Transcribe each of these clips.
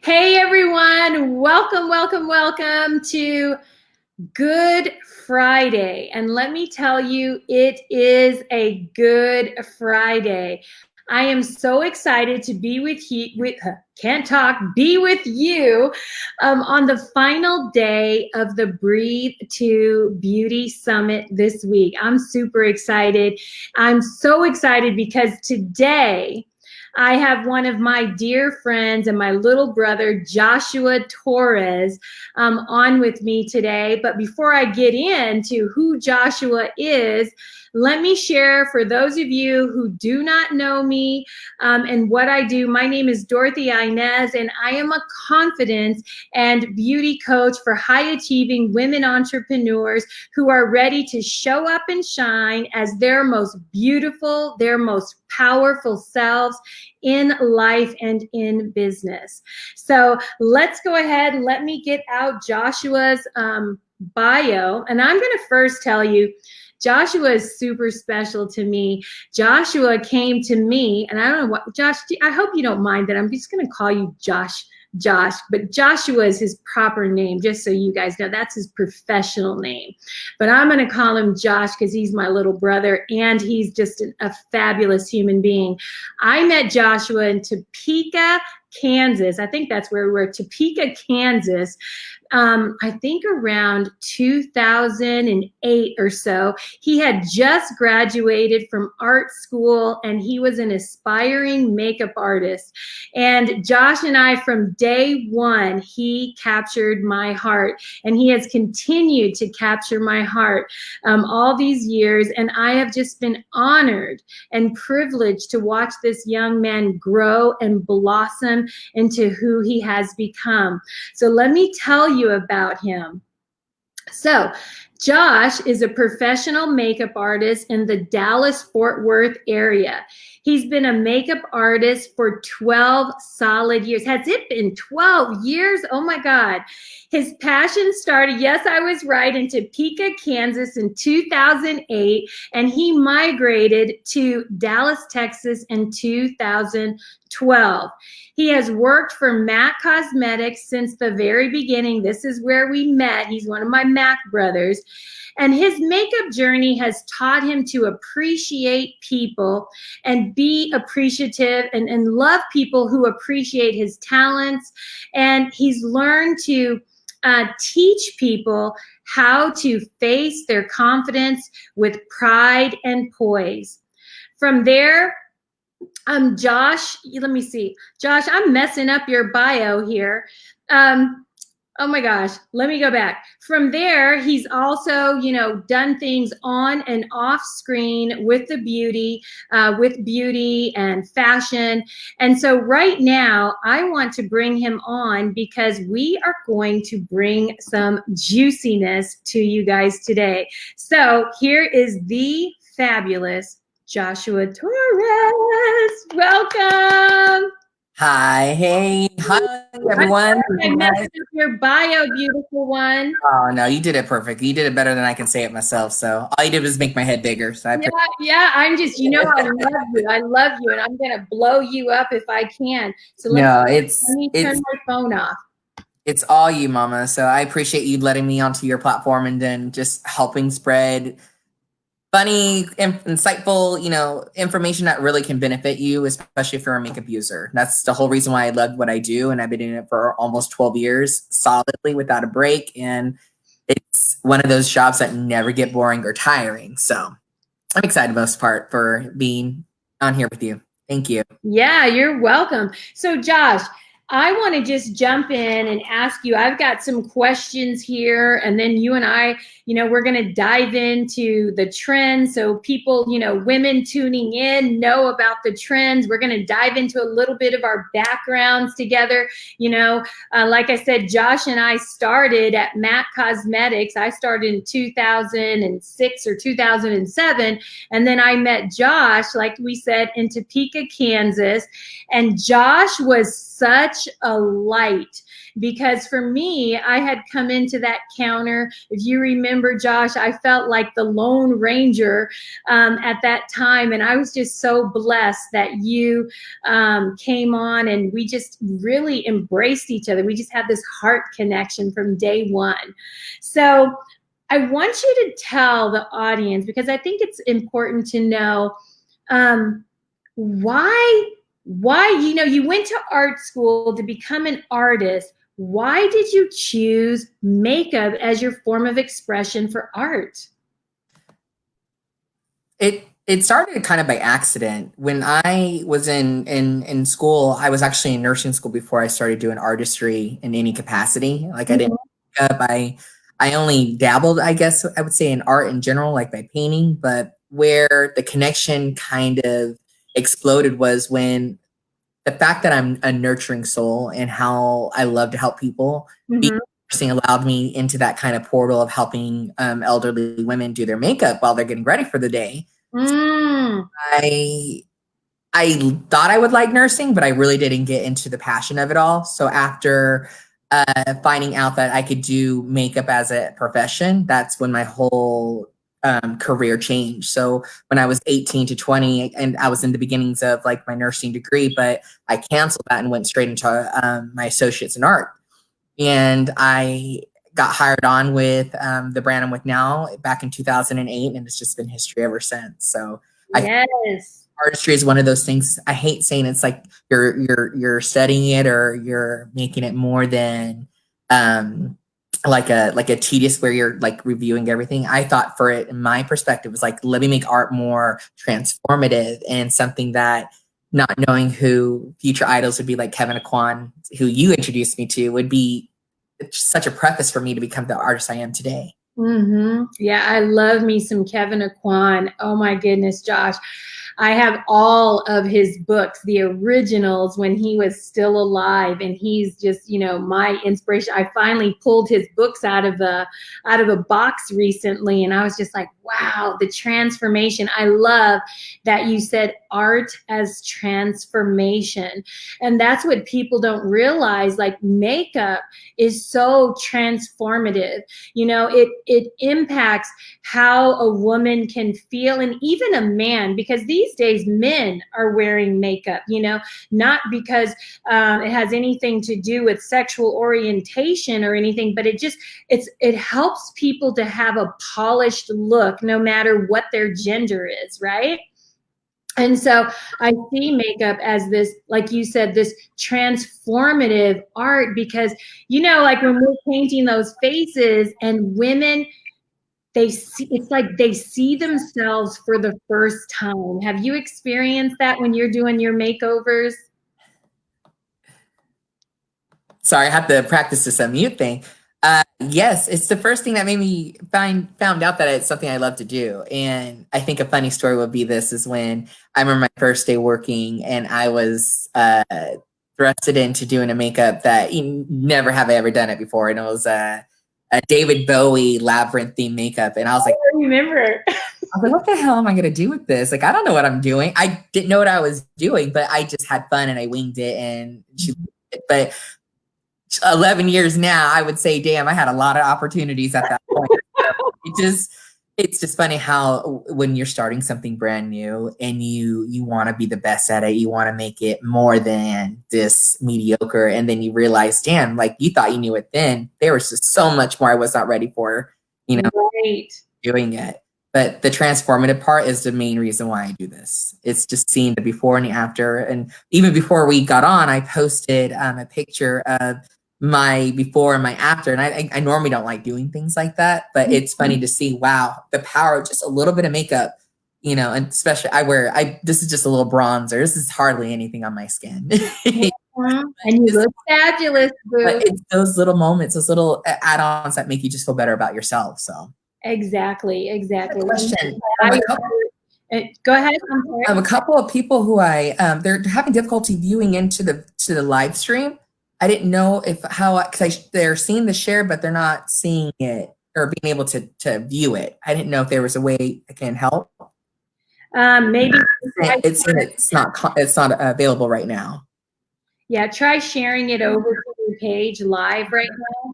Hey everyone, welcome to Good Friday. And let me tell you, it is a good Friday. I am so excited to be with you, be with you on the final day of the Breathe to Beauty Summit this week. I'm super excited. I'm so excited because today, I have one of my dear friends and my little brother, Joshua Torres, on with me today. But before I get into who Joshua is, let me share for those of you who do not know me and what I do. My name is Dorothy-Inez, and I am a confidence and beauty coach for high achieving women entrepreneurs who are ready to show up and shine as their most beautiful, their most powerful selves in life and in business. So let's go ahead and let me get out Joshua's bio. And I'm going to first tell you, Joshua is super special to me. Joshua came to me, and I don't know what, Josh, I hope you don't mind that I'm just going to call you Josh, but Joshua is his proper name, just so you guys know. That's his professional name. But I'm going to call him Josh because he's my little brother, and he's just a fabulous human being. I met Joshua in Topeka, Kansas. I think that's where we were, Topeka, Kansas. I think around 2008 or so. He had just graduated from art school, and he was an aspiring makeup artist. And Josh and I, from day one, he captured my heart, and he has continued to capture my heart all these years. And I have just been honored and privileged to watch this young man grow and blossom into who he has become. So let me tell you about him. So Josh is a professional makeup artist in the Dallas-Fort Worth area. He's been a makeup artist for 12 solid years. Has it been 12 years? Oh my God. His passion started, yes, I was right, in Topeka, Kansas in 2008, and he migrated to Dallas, Texas in 2012. He has worked for MAC Cosmetics since the very beginning. This is where we met. He's one of my MAC brothers. And his makeup journey has taught him to appreciate people and be appreciative and love people who appreciate his talents. And he's learned to teach people how to face their confidence with pride and poise. From there, Josh, let me see. Josh, I'm messing up your bio here. Oh my gosh, let me go back. From there, he's also, done things on and off screen with the beauty and fashion. And so right now, I want to bring him on because we are going to bring some juiciness to you guys today. So here is the fabulous Joshua Torres. Welcome. Hi, hey, hi everyone. I messed up your bio, beautiful one. Oh no, you did it perfect. You did it better than I can say it myself. So all you did was make my head bigger. So I'm just, I love you. I love you, and I'm gonna blow you up if I can. So let me turn my phone off. It's all you, Mama. So I appreciate you letting me onto your platform and then just helping spread funny, insightful, information that really can benefit you, especially if you're a makeup user. That's the whole reason why I love what I do. And I've been doing it for almost 12 years solidly without a break. And it's one of those jobs that never get boring or tiring. So I'm excited most part for being on here with you. Thank you. Yeah, you're welcome. So Josh, I want to just jump in and ask you, I've got some questions here, and then you and I, we're going to dive into the trends. So people, women tuning in know about the trends. We're going to dive into a little bit of our backgrounds together. Like I said, Josh and I started at MAC Cosmetics. I started in 2006 or 2007. And then I met Josh, like we said, in Topeka, Kansas. And Josh was such such a light, because for me, I had come into that counter. If you remember, Josh, I felt like the Lone Ranger at that time. And I was just so blessed that you came on, and we just really embraced each other. We just had this heart connection from day one. So I want you to tell the audience, because I think it's important to know why, you went to art school to become an artist. Why did you choose makeup as your form of expression for art? It started kind of by accident. When I was in school, I was actually in nursing school before I started doing artistry in any capacity. Like I didn't make up. I only dabbled, I guess I would say, in art in general, like by painting. But where the connection kind of exploded was when the fact that I'm a nurturing soul and how I love to help people. Being nursing allowed me into that kind of portal of helping elderly women do their makeup while they're getting ready for the day. I thought I would like nursing, but I really didn't get into the passion of it all. So after finding out that I could do makeup as a profession, that's when my whole career changed. So when I was 18 to 20, and I was in the beginnings of like my nursing degree, but I canceled that and went straight into my associates in art. And I got hired on with the brand I'm with now back in 2008, and it's just been history ever since. So yes, artistry is one of those things. I hate saying it's like you're studying it or you're making it more than like a tedious where you're like reviewing everything. I thought for it, in my perspective, was like, let me make art more transformative and something that, not knowing who future idols would be, like Kevin Aquan, who you introduced me to, would be such a preface for me to become the artist I am today. Yeah, I love me some Kevin Aquan. Oh my goodness, Josh. I have all of his books, the originals, when he was still alive, and he's just, my inspiration. I finally pulled his books out of a box recently, and I was just like, wow, the transformation. I love that you said art as transformation. And that's what people don't realize. Like, makeup is so transformative. It impacts how a woman can feel, and even a man, because these days men are wearing makeup, not because it has anything to do with sexual orientation or anything, but it helps people to have a polished look no matter what their gender is, right? And so I see makeup as this, like you said, this transformative art, because, like when we're painting those faces and women, it's like they see themselves for the first time. Have you experienced that when you're doing your makeovers? Sorry, I have to practice this unmute thing. Yes, it's the first thing that made me found out that it's something I love to do. And I think a funny story would be this is when I remember my first day working, and I was thrusted into doing a makeup that never have I ever done it before. And it was a David Bowie Labyrinth theme makeup. And I was like, I remember. I was like, what the hell am I going to do with this? Like, I don't know what I'm doing. I didn't know what I was doing, but I just had fun and I winged it. And but 11 years now, I would say, damn, I had a lot of opportunities at that point. It's just funny how when you're starting something brand new and you want to be the best at it, you want to make it more than this mediocre. And then you realize, damn, like you thought you knew it then. There was just so much more I was not ready for, right. doing it. But the transformative part is the main reason why I do this. It's just seeing the before and the after. And even before we got on, I posted a picture of my before and my after. And I normally don't like doing things like that, but it's funny to see, wow, the power of just a little bit of makeup, and especially this is just a little bronzer. This is hardly anything on my skin. And you look fabulous, boo. But it's those little moments, those little add-ons that make you just feel better about yourself. So exactly. Question. Go ahead. I have a couple of people who they're having difficulty viewing into the live stream. I didn't know because they're seeing the share, but they're not seeing it or being able to view it. I didn't know if there was a way I can help. Maybe it's not available right now. Yeah, try sharing it over to your page live right now.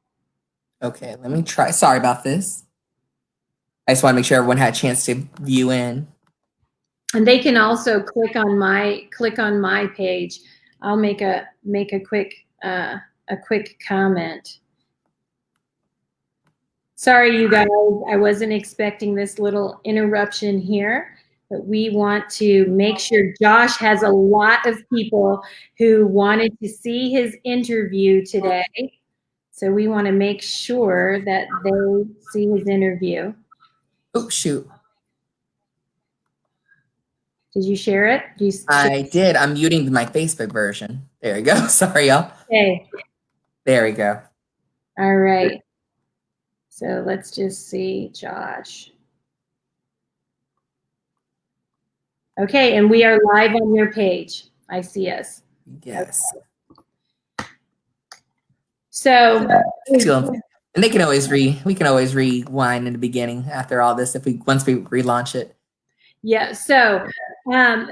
Okay, let me try. Sorry about this. I just want to make sure everyone had a chance to view in. And they can also click on my page. I'll make a quick comment. Sorry, you guys, I wasn't expecting this little interruption here, but we want to make sure Josh has a lot of people who wanted to see his interview today. So we want to make sure that they see his interview. Oh, shoot. Did you share it? I did. I'm muting my Facebook version. There we go. Sorry, y'all. Okay. There we go. All right. So let's just see, Josh. Okay, and we are live on your page. I see us. Yes. Okay. So, and they can always we can always rewind in the beginning after all this once we relaunch it. Yeah. So what I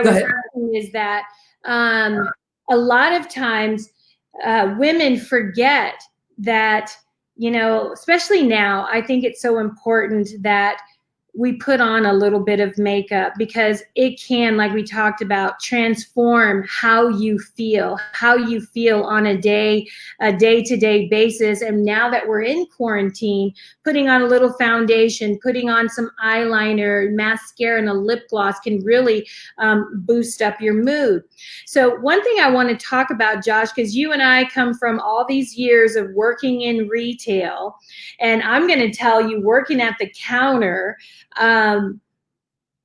was saying is that a lot of times women forget that, you know, especially now, I think it's so important that we put on a little bit of makeup because it can, like we talked about, transform how you feel on a day-to-day basis. And now that we're in quarantine, putting on a little foundation, putting on some eyeliner, mascara, and a lip gloss can really boost up your mood. So one thing I want to talk about, Josh, because you and I come from all these years of working in retail, and I'm going to tell you, working at the counter,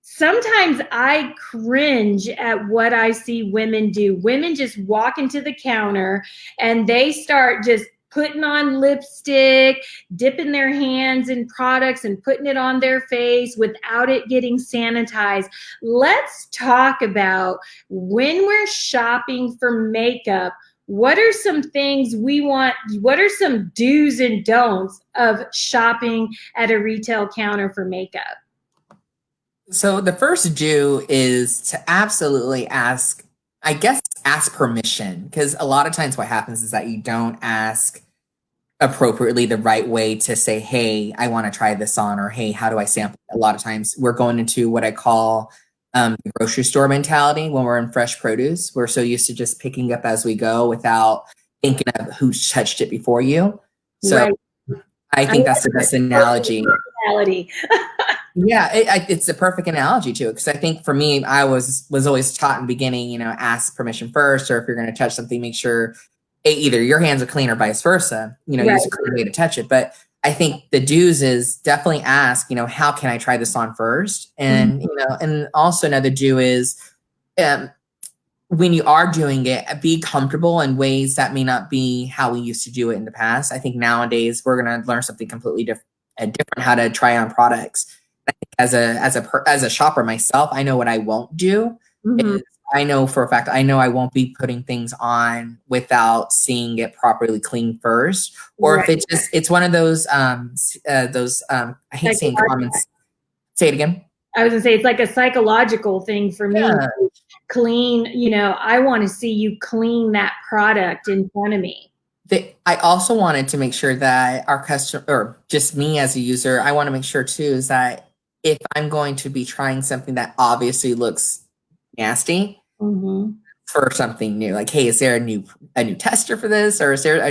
sometimes I cringe at what I see women do. Women just walk into the counter and they start just putting on lipstick, dipping their hands in products and putting it on their face without it getting sanitized. Let's talk about when we're shopping for makeup, what are some things we want? What are some do's and don'ts of shopping at a retail counter for makeup? So the first do is to absolutely ask permission, because a lot of times what happens is that you don't ask appropriately the right way to say, hey, I want to try this on, or hey, how do I sample? A lot of times we're going into what I call the grocery store mentality when we're in fresh produce. We're so used to just picking up as we go without thinking of who's touched it before you. So right. I think that's the best analogy. Yeah, it's a perfect analogy to it, because I think for me, I was always taught in the beginning, you know, ask permission first, or if you're going to touch something, make sure either your hands are clean or vice versa, you know, use a clean way to touch it. But I think the do's is definitely ask, you know, how can I try this on first? And, you know, and also another do is when you are doing it, be comfortable in ways that may not be how we used to do it in the past. I think nowadays we're going to learn something completely different how to try on products. As a shopper myself, I know what I won't do. Is I know for a fact, I know I won't be putting things on without seeing it properly clean first. Or if it's one of those I hate saying comments. Say it again. I was gonna say it's like a psychological thing for me. Clean, you know, I want to see you clean that product in front of me. I also wanted to make sure that our customer, or just me as a user, I want to make sure too, is that if I'm going to be trying something that obviously looks nasty for something new, like, hey, is there a new tester for this, or is there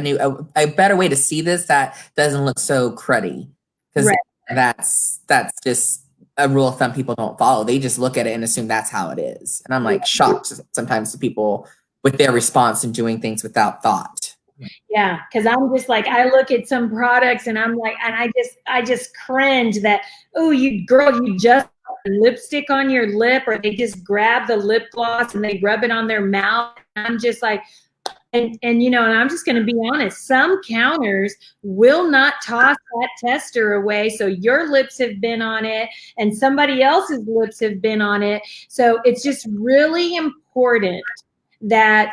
a better way to see this that doesn't look so cruddy? Because that's just a rule of thumb people don't follow. They just look at it and assume that's how it is, and I'm like shocked sometimes to people with their response and doing things without thought. Yeah, because I'm just like, I look at some products and I'm like, and I just cringe that, oh, you just lipstick on your lip, or they just grab the lip gloss and they rub it on their mouth. I'm just like, and you know, and I'm just going to be honest, some counters will not toss that tester away. So your lips have been on it and somebody else's lips have been on it. So it's just really important that,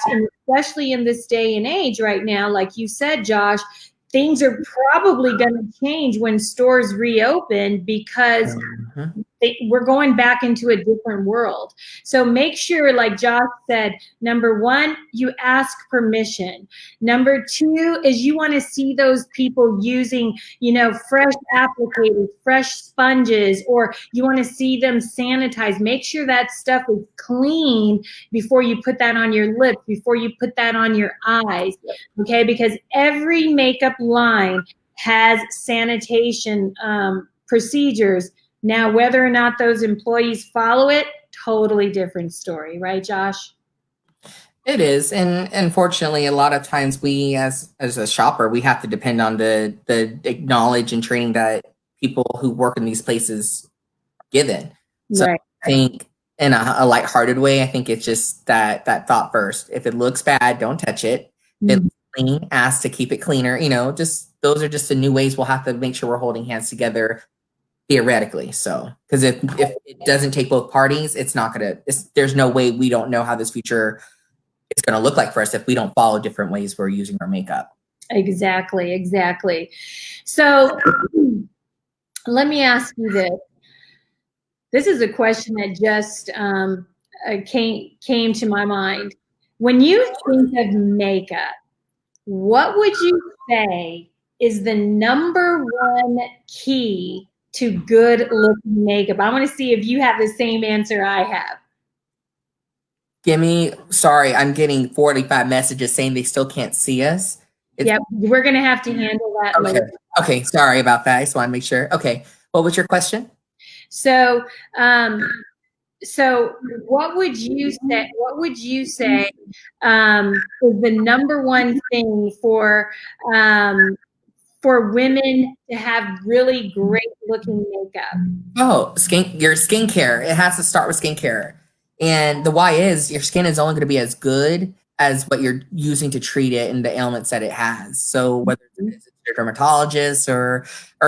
especially in this day and age right now, like you said, Josh, things are probably going to change when stores reopen, because we're going back into a different world. So make sure, like Josh said, number one, you ask permission. Number two is you want to see those people using, fresh applicators, fresh sponges, or you want to see them sanitize. Make sure that stuff is clean before you put that on your lips, before you put that on your eyes, okay? Because every makeup line has sanitation procedures. Now, whether or not those employees follow it, totally different story, right, Josh? It is, and unfortunately, a lot of times we, as a shopper, we have to depend on the knowledge and training that people who work in these places are given. So Right. I think, in a lighthearted way, I think it's just that thought first. If it looks bad, don't touch it. If it's clean, ask to keep it cleaner. Just those are just the new ways we'll have to make sure we're holding hands together. Theoretically, so because if it doesn't take both parties, it's not gonna. There's no way we don't know how this future is going to look like for us if we don't follow different ways we're using our makeup. Exactly. So let me ask you this. This is a question that just came to my mind. When you think of makeup, what would you say is the number one key to good looking makeup? I want to see if you have the same answer I have. Sorry, I'm getting 45 messages saying they still can't see us. Yep, we're going to have to handle that later. Okay, sorry about that. I just want to make sure. Okay, what was your question? So, what would you say? What would you say is the number one thing for women to have really great looking makeup? Oh, your skincare. It has to start with skincare. And the why is your skin is only going to be as good as what you're using to treat it and the ailments that it has. So whether it's a dermatologist or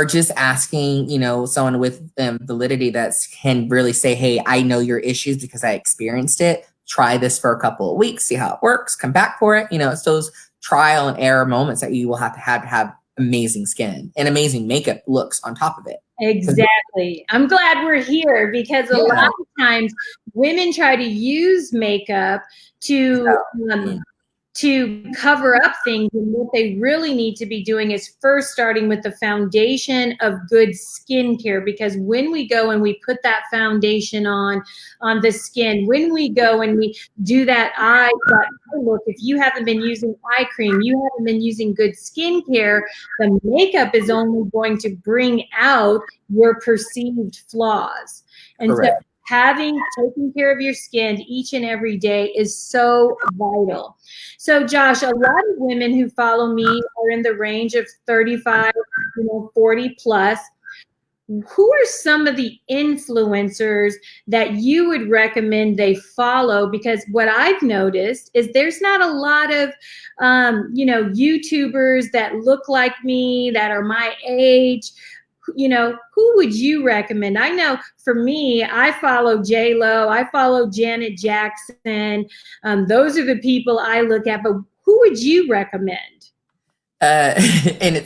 just asking, someone with validity that can really say, hey, I know your issues because I experienced it. Try this for a couple of weeks, see how it works, come back for it. It's those trial and error moments that you will have to have amazing skin and amazing makeup looks on top of it. Exactly. I'm glad we're here because a lot of times women try to use makeup to cover up things, and what they really need to be doing is first starting with the foundation of good skincare, because when we go and we put that foundation on the skin, when we go and we do that eye look, if you haven't been using eye cream, you haven't been using good skincare, the makeup is only going to bring out your perceived flaws. And Correct. So taking care of your skin each and every day is so vital. So Josh, a lot of women who follow me are in the range of 35, 40 plus. Who are some of the influencers that you would recommend they follow? Because what I've noticed is there's not a lot of, YouTubers that look like me, that are my age. Who would you recommend? I know for me, I follow J-Lo, I follow Janet Jackson. Those are the people I look at, but who would you recommend? I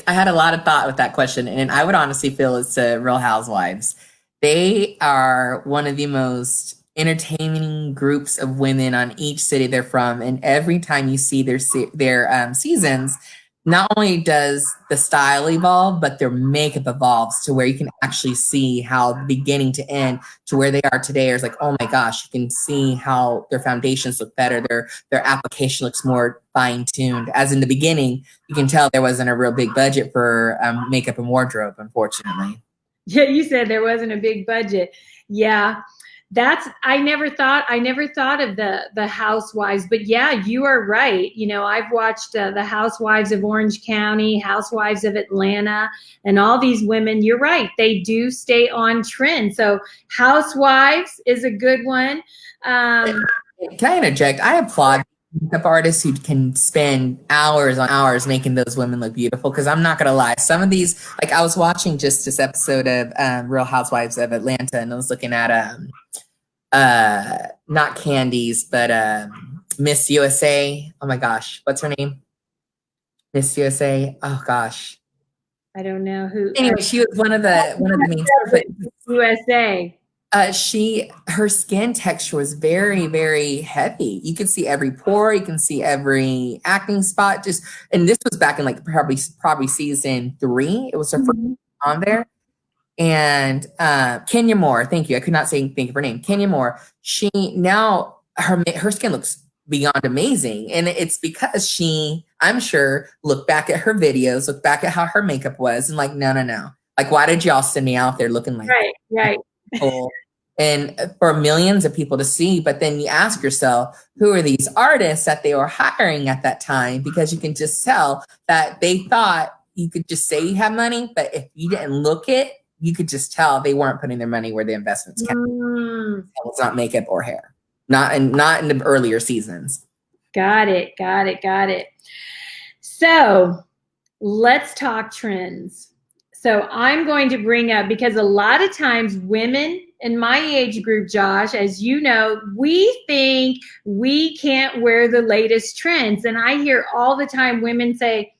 had a lot of thought with that question, and I would honestly feel it's Real Housewives. They are one of the most entertaining groups of women on each city they're from, and every time you see their seasons, not only does the style evolve, but their makeup evolves to where you can actually see how beginning to end to where they are today is like, oh my gosh, you can see how their foundations look better. Their application looks more fine-tuned. As in the beginning, you can tell there wasn't a real big budget for makeup and wardrobe, unfortunately. Yeah, you said there wasn't a big budget. Yeah. I never thought of the housewives, but yeah, you are right. I've watched the Housewives of Orange County, Housewives of Atlanta, and all these women. You're right. They do stay on trend. So Housewives is a good one. Can I interject? I applaud makeup artists who can spend hours on hours making those women look beautiful, because I'm not gonna lie, some of these, like I was watching just this episode of Real Housewives of Atlanta, and I was looking at not Candies, but Miss USA. Oh my gosh, what's her name? Miss USA. Oh gosh. I don't know who. Anyway, she was one of the main USA. Her skin texture was very, very heavy. You could see every pore, you can see every acne spot. And this was back in like probably season 3. It was her first on there. And Kenya Moore, thank you. I could not think of her name. Kenya Moore. She now her skin looks beyond amazing, and it's because I'm sure, looked back at her videos, looked back at how her makeup was, and like, no. Like, why did y'all send me out there looking like right? And for millions of people to see? But then you ask yourself, who are these artists that they were hiring at that time? Because you can just tell that they thought you could just say you have money, but if you didn't look it, you could just tell they weren't putting their money where the investments counted. It's not makeup or hair, not in the earlier seasons. Got it. So let's talk trends. So I'm going to bring up, because a lot of times women in my age group, Josh, as you know, we think we can't wear the latest trends. And I hear all the time women say,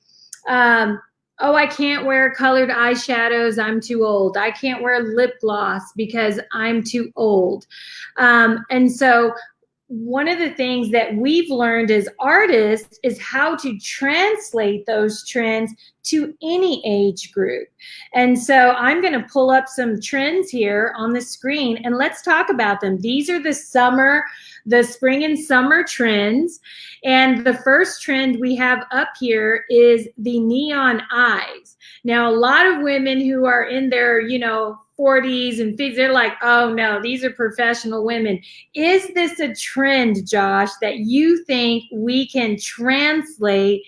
oh, I can't wear colored eyeshadows, I'm too old. I can't wear lip gloss because I'm too old. And so one of the things that we've learned as artists is how to translate those trends to any age group. And so I'm going to pull up some trends here on the screen and let's talk about them. These are the spring and summer trends. And the first trend we have up here is the neon eyes. Now, a lot of women who are in their, 40s and 50s, they're like, oh no, these are professional women. Is this a trend, Josh, that you think we can translate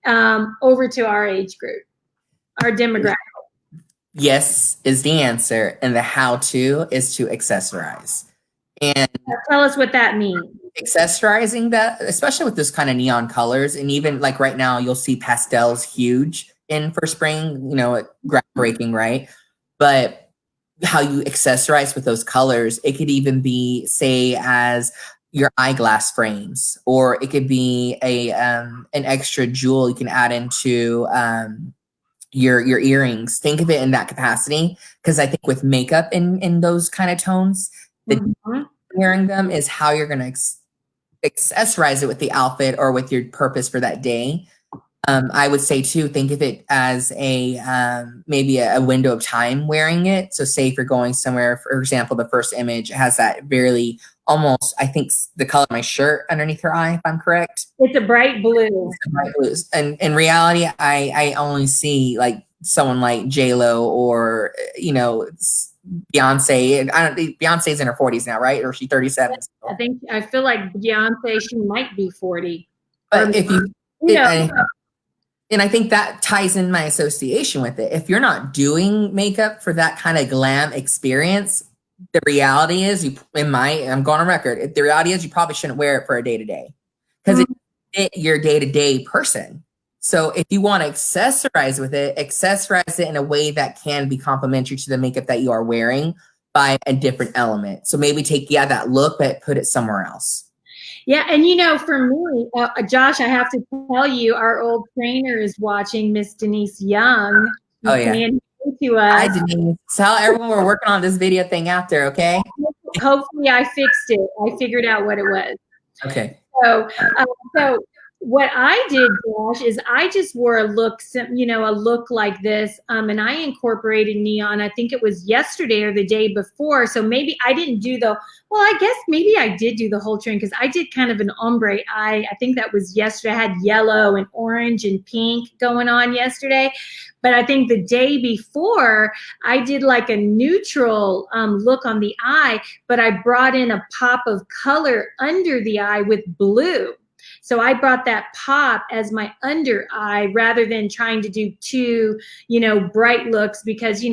over to our age group, our demographic? Yes is the answer, and the how-to is to accessorize. And tell us what that means. Accessorizing that, especially with this kind of neon colors, and even like right now, you'll see pastels huge in for spring, groundbreaking, right? But how you accessorize with those colors, it could even be, say, as your eyeglass frames, or it could be an extra jewel you can add into your earrings. Think of it in that capacity, because I think with makeup in those kind of tones, wearing them is how you're going to accessorize it with the outfit or with your purpose for that day. I would say too, think of it as maybe a window of time wearing it. So say if you're going somewhere, for example, the first image has that very almost, I think the color of my shirt underneath her eye, if I'm correct. It's a bright blue. It's a bright blue. And in reality, I only see like someone like J-Lo or, Beyonce. Beyonce's in her 40s now, right? Or is she 37? I feel like Beyonce, she might be 40. But if and I think that ties in my association with it. If you're not doing makeup for that kind of glam experience, the reality is, I'm going on record, the reality is you probably shouldn't wear it for a day-to-day, because it's your day-to-day person. So if you want to accessorize with it, accessorize it in a way that can be complementary to the makeup that you are wearing by a different element. So maybe take, that look, but put it somewhere else. Yeah, and for me, Josh, I have to tell you, our old trainer is watching, Miss Denise Young. Oh yeah. To us. Hi, Denise. Tell everyone we're working on this video thing out there, okay? Hopefully, I fixed it. I figured out what it was. Okay. So what I did, Josh, is I just wore a look like this, and I incorporated neon. I think it was yesterday or the day before. So maybe I didn't do I guess maybe I did do the whole trend, because I did kind of an ombre eye. I think that was yesterday. I had yellow and orange and pink going on yesterday. But I think the day before, I did like a neutral look on the eye, but I brought in a pop of color under the eye with blue. So I brought that pop as my under eye rather than trying to do two, bright looks, because,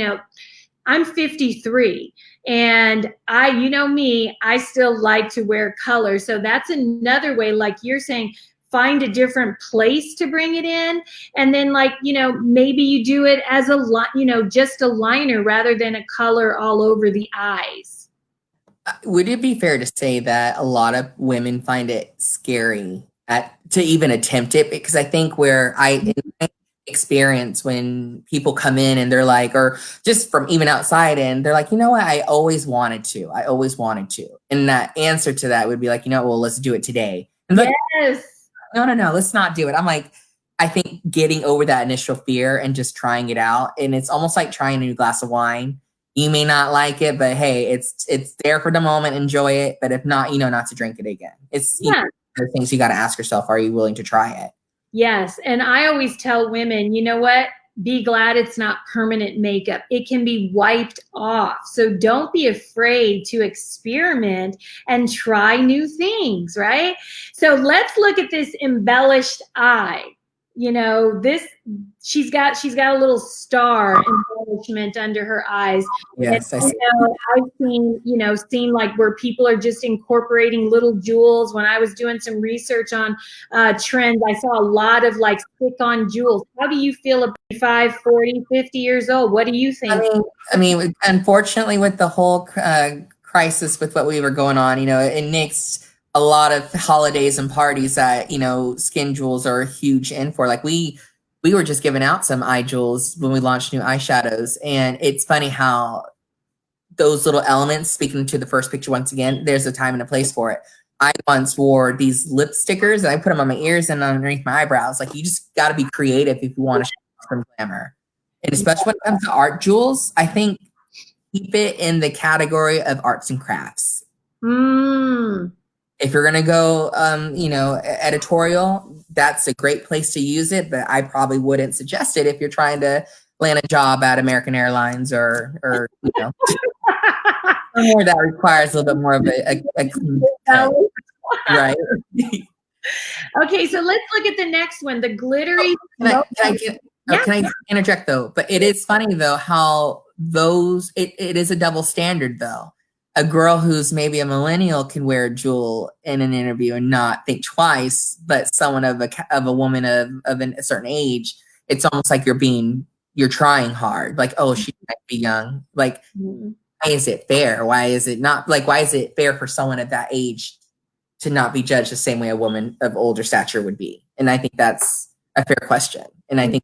I'm 53 and I still like to wear color. So that's another way, like you're saying, find a different place to bring it in. And then maybe you do it as just a liner rather than a color all over the eyes. Would it be fair to say that a lot of women find it scary to even attempt it? Because I think where in my experience when people come in and they're like, or just from even outside and they're like, you know what, I always wanted to. And that answer to that would be like, you know, well, let's do it today. And like, Yes. no, let's not do it. I'm like, I think getting over that initial fear and just trying it out. And it's almost like trying a new glass of wine. You may not like it, but hey, it's there for the moment. Enjoy it. But if not, you know, not to drink it again. It's the things you got to ask yourself. Are you willing to try it? Yes. And I always tell women, you know what? Be glad it's not permanent makeup. It can be wiped off. So don't be afraid to experiment and try new things, right? So let's look at this embellished eye. You know, this she's got a little star embellishment under her eyes. Yes, and, I've seen like where people are just incorporating little jewels. When I was doing some research on trends, I saw a lot of like stick-on jewels. How do you feel about 5, 40, 50 years old? What do you think? I mean, unfortunately, with the whole crisis with what we were going on, you know, it makes a lot of holidays and parties that, you know, skin jewels are huge in for. Like we were just giving out some eye jewels when we launched new eyeshadows. And it's funny how those little elements, speaking to the first picture once again, there's a time and a place for it. I once wore these lip stickers and I put them on my ears and underneath my eyebrows. Like you just got to be creative if you want to show some glamour. And especially when it comes to art jewels, I think keep it in the category of arts and crafts. If you're going to go, you know, editorial, that's a great place to use it, but I probably wouldn't suggest it if you're trying to land a job at American Airlines or you know, somewhere that requires a little bit more of a clean cut, right? Okay, so let's look at the next one, the glittery. Can I interject though? But it is funny though how it is a double standard though. A girl who's maybe a millennial can wear a jewel in an interview and not think twice, but someone of a woman of a certain age, it's almost like you're trying hard. Like, oh, she might be young. Like, why is it fair? Why is it not? Like, why is it fair for someone at that age to not be judged the same way a woman of older stature would be? And I think that's a fair question. And I think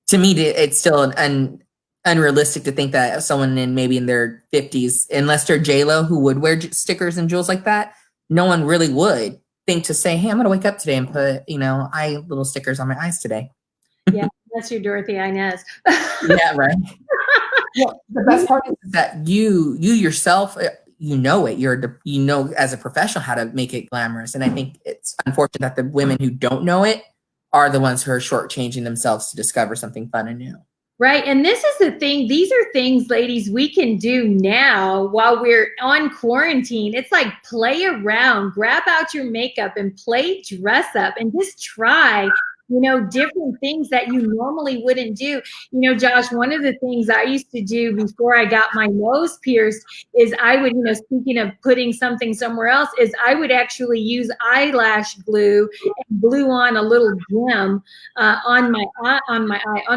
to me, it's still an unrealistic to think that someone in their 50s, unless they're J-Lo who would wear stickers and jewels like that, no one really would think to say, hey, I'm going to wake up today and put, you know, little stickers on my eyes today. Yeah, that's your Dorothy-Inez. Yeah, right. Well, the best part is that you yourself, you know it. You know as a professional how to make it glamorous. And I think it's unfortunate that the women who don't know it are the ones who are shortchanging themselves to discover something fun and new. Right. And this is the thing. These are things, ladies, we can do now while we're on quarantine. It's like play around, grab out your makeup and play dress up and just try, you know, different things that you normally wouldn't do. You know, Josh, one of the things I used to do before I got my nose pierced is I would, you know, speaking of putting something somewhere else, is I would actually use eyelash glue and glue on a little gem on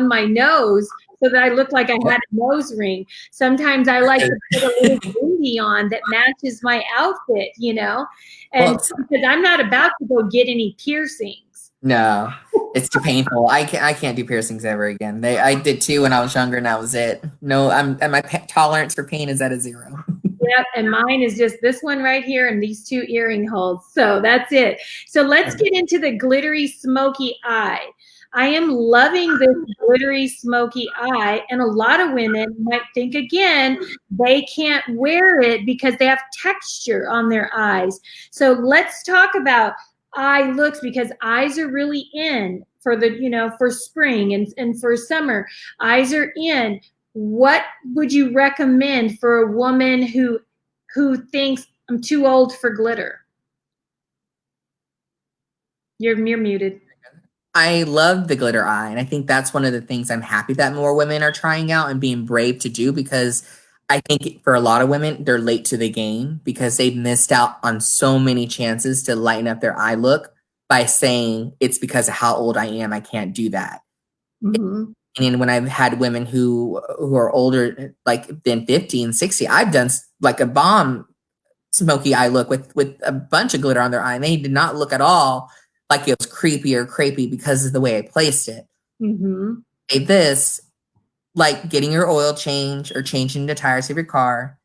my nose, so that I look like I had a nose ring. Sometimes I like to put a little booty on that matches my outfit, you know, and because I'm not about to go get any piercings. No, it's too painful. I can't do piercings ever again. I did 2 when I was younger, and that was it. No, and my tolerance for pain is at a 0. Yep, and mine is just this one right here and these 2 earring holes. So that's it. So let's get into the glittery smoky eye. I am loving this glittery smoky eye, and a lot of women might think again they can't wear it because they have texture on their eyes. So let's talk about eye looks, because eyes are really in for the, you know, for spring and for summer. Eyes are in. What would you recommend for a woman who thinks I'm too old for glitter? You're muted. I love the glitter eye, and I think that's one of the things I'm happy that more women are trying out and being brave to do, because I think for a lot of women, they're late to the game because they've missed out on so many chances to lighten up their eye look by saying it's because of how old I am, I can't do that. Mm-hmm. And when I've had women who are older, like than 50 and 60, I've done like a bomb smoky eye look with a bunch of glitter on their eye, and they did not look at all like it was creepy or crepey because of the way I placed it. Mm-hmm. This, like getting your oil change or changing the tires of your car,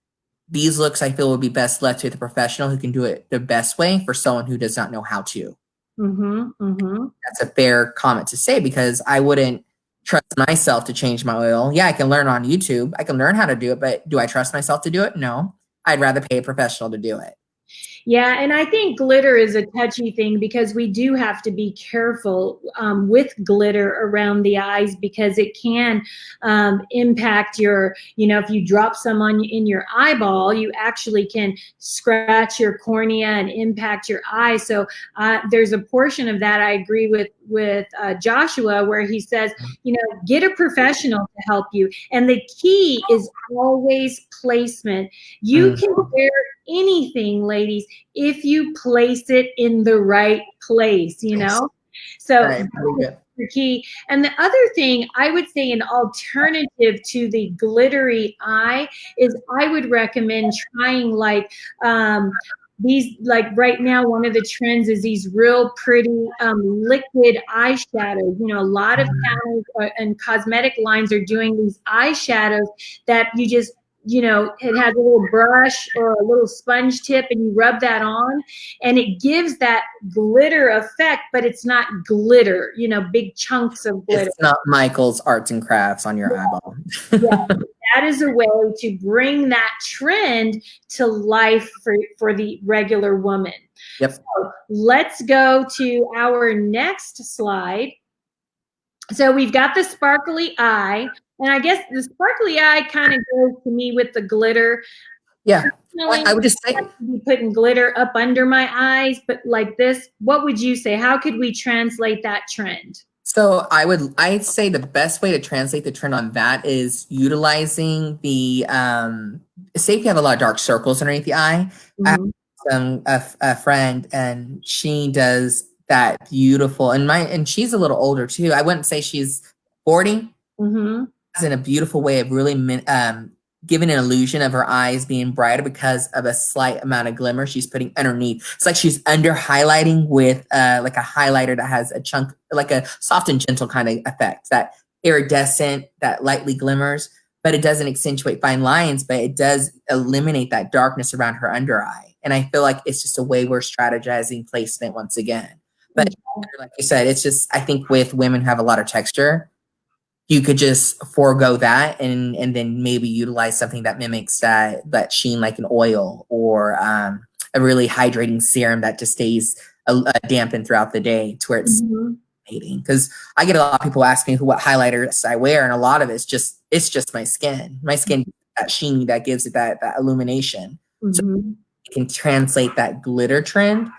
these looks I feel would be best left to the professional who can do it the best way for someone who does not know how to. Mm-hmm. Mm-hmm. That's a fair comment to say because I wouldn't trust myself to change my oil. Yeah, I can learn on YouTube. I can learn how to do it, but do I trust myself to do it? No. I'd rather pay a professional to do it. Yeah, and I think glitter is a touchy thing because we do have to be careful with glitter around the eyes because it can impact your, if you drop some on in your eyeball, you actually can scratch your cornea and impact your eye. So there's a portion of that I agree with Joshua where he says, get a professional to help you. And the key is always placement. You can wear anything, ladies, if you place it in the right place, So Right, that's the key. And the other thing I would say, an alternative to the glittery eye, is I would recommend trying these, like right now, one of the trends is these real pretty liquid eyeshadows. A lot of panels and cosmetic lines are doing these eyeshadows that you just it has a little brush or a little sponge tip and you rub that on and it gives that glitter effect, but it's not glitter, big chunks of glitter. It's not Michael's arts and crafts on your eyeball. Yeah, that is a way to bring that trend to life for the regular woman. Yep. So let's go to our next slide. So we've got the sparkly eye. And I guess the sparkly eye kind of goes to me with the glitter. Yeah. I would just say be putting glitter up under my eyes, but like this, what would you say? How could we translate that trend? So I'd say the best way to translate the trend on that is utilizing the say if you have a lot of dark circles underneath the eye. Mm-hmm. I have a friend and she does that beautiful and she's a little older too. I wouldn't say she's 40. Mm-hmm. In a beautiful way of really giving an illusion of her eyes being brighter because of a slight amount of glimmer she's putting underneath. It's like she's under highlighting with like a highlighter that has a chunk, like a soft and gentle kind of effect, that iridescent, that lightly glimmers, but it doesn't accentuate fine lines, but it does eliminate that darkness around her under eye. And I feel like it's just a way we're strategizing placement once again. But like you said, it's just, I think with women who have a lot of texture, you could just forego that and then maybe utilize something that mimics that sheen, like an oil or a really hydrating serum that just stays dampened throughout the day to where it's mating. Because I get a lot of people ask me what highlighters I wear, and a lot of it's just my skin. My skin, that sheen that gives it that illumination. So you can translate that glitter trend.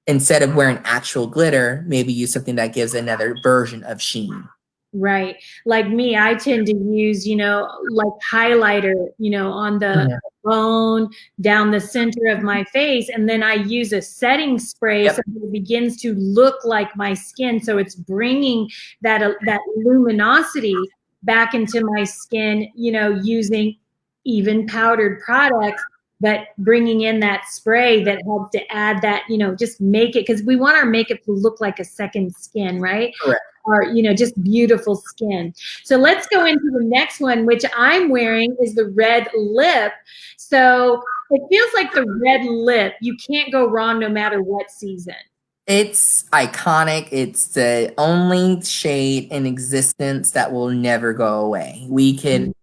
Instead of wearing actual glitter, maybe use something that gives another version of sheen. Right. Like me, I tend to use, like highlighter, on the bone, down the center of my face. And then I use a setting spray so it begins to look like my skin. So it's bringing that luminosity back into my skin, using even powdered products, but bringing in that spray that helps to add that, just make it, because we want our makeup to look like a second skin, right? Correct. Or, just beautiful skin. So let's go into the next one, which I'm wearing is the red lip. So it feels like the red lip, you can't go wrong no matter what season. It's iconic. It's the only shade in existence that will never go away. We can,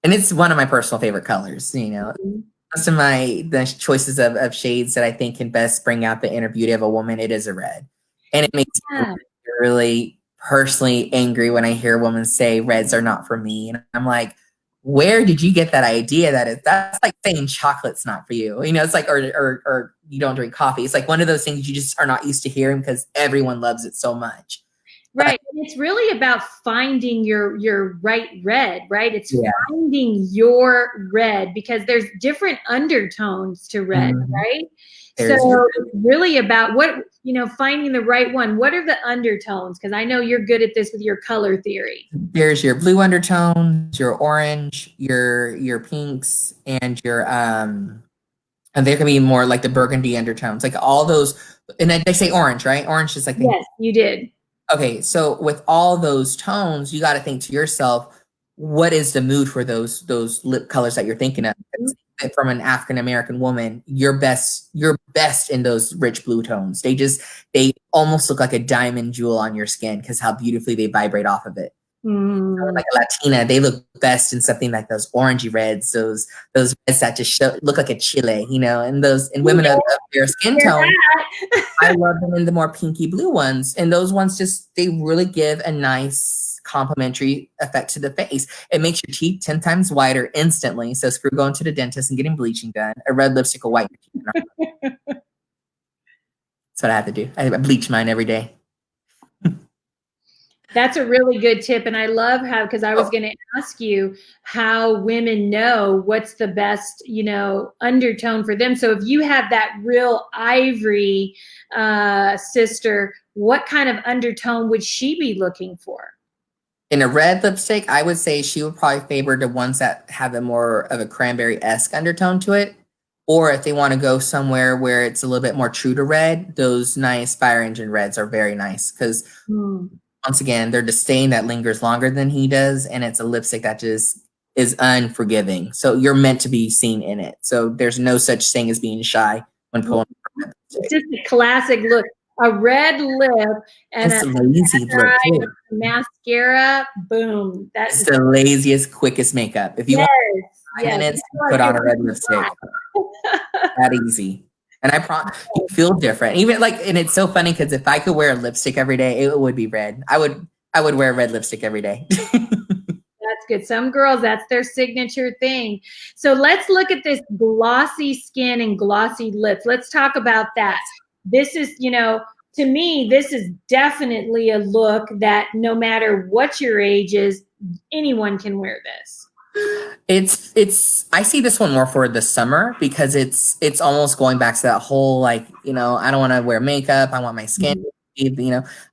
and it's one of my personal favorite colors, Most of the choices of shades that I think can best bring out the inner beauty of a woman, it is a red. And it makes me really personally angry when I hear a woman say reds are not for me. And I'm like, where did you get that idea? That's like saying chocolate's not for you. It's like, or you don't drink coffee. It's like one of those things you just are not used to hearing because everyone loves it so much. Right. And it's really about finding your right red, right? It's finding your red because there's different undertones to red, right? So it's really about finding the right one. What are the undertones? Because I know you're good at this with your color theory. There's your blue undertones, your orange, your pinks, and your and there can be more like the burgundy undertones, like all those. And they say orange, right? Orange is like yes, you did. Okay, so with all those tones, you got to think to yourself, what is the mood for those lip colors that you're thinking of? From an African American woman, you're best in those rich blue tones. They almost look like a diamond jewel on your skin because how beautifully they vibrate off of it. Mm. Like a Latina, they look best in something like those orangey reds, those reds that just look like a chile, and those and women of their skin tone. I love them in the more pinky blue ones. And those ones they really give a nice complementary effect to the face. It makes your teeth 10 times whiter instantly. So screw going to the dentist and getting bleaching done. A red lipstick will whiten your teeth. That's what I have to do. I bleach mine every day. That's a really good tip. And I love how, because I was going to ask you how women know what's the best, undertone for them. So if you have that real ivory sister, what kind of undertone would she be looking for? In a red lipstick, I would say she would probably favor the ones that have a more of a cranberry-esque undertone to it. Or if they want to go somewhere where it's a little bit more true to red, those nice fire engine reds are very nice because once again, they're the stain that lingers longer than he does, and it's a lipstick that just is unforgiving. So you're meant to be seen in it. So there's no such thing as being shy when pulling. It's just a classic look. A red lip and it's a lazy look too. Mascara, boom. That's the laziest, quickest makeup. If you want 5 minutes, put on a red lipstick. That easy. And I promise you feel different. And it's so funny because if I could wear a lipstick every day, it would be red. I would wear red lipstick every day. That's good. Some girls, that's their signature thing. So let's look at this glossy skin and glossy lips. Let's talk about that. This is, to me, this is definitely a look that no matter what your age is, anyone can wear this. I see this one more for the summer because it's almost going back to that whole I don't want to wear makeup. I want my skin.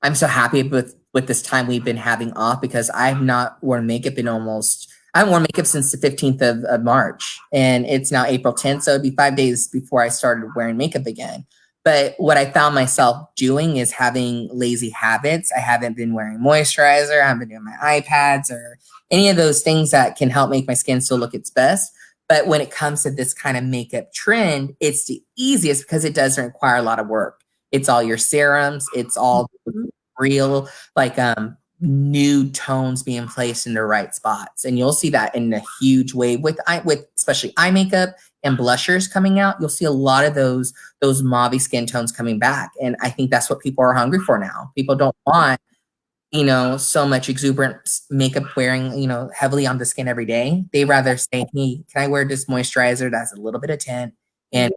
I'm so happy with this time we've been having off because I've not worn makeup I haven't worn makeup since the 15th of March, and it's now April 10th, so it'd be 5 days before I started wearing makeup again. But what I found myself doing is having lazy habits. I haven't been wearing moisturizer. I haven't been doing my iPads or any of those things that can help make my skin still look its best. But when it comes to this kind of makeup trend, it's the easiest because it doesn't require a lot of work. It's all your serums. It's all real, nude tones being placed in the right spots. And you'll see that in a huge way with especially eye makeup and blushers coming out. You'll see a lot of those mauvey skin tones coming back. And I think that's what people are hungry for now. People don't want, so much exuberant makeup wearing, heavily on the skin every day. They rather say, hey, can I wear this moisturizer that's a little bit of tint and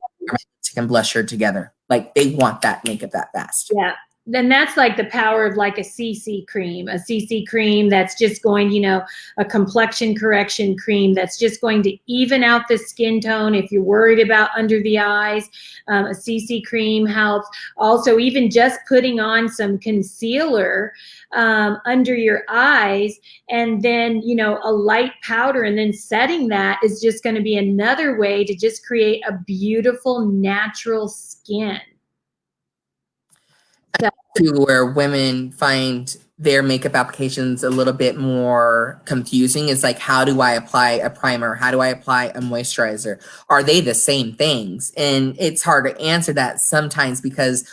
blusher together? Like they want that makeup that fast. Yeah. Then that's like the power of like a CC cream that's just going, a complexion correction cream that's just going to even out the skin tone. If you're worried about under the eyes, a CC cream helps. Also, even just putting on some concealer under your eyes and then, a light powder and then setting that is just going to be another way to just create a beautiful, natural skin. Where women find their makeup applications a little bit more confusing is like, how do I apply a primer? How do I apply a moisturizer? Are they the same things? And it's hard to answer that sometimes because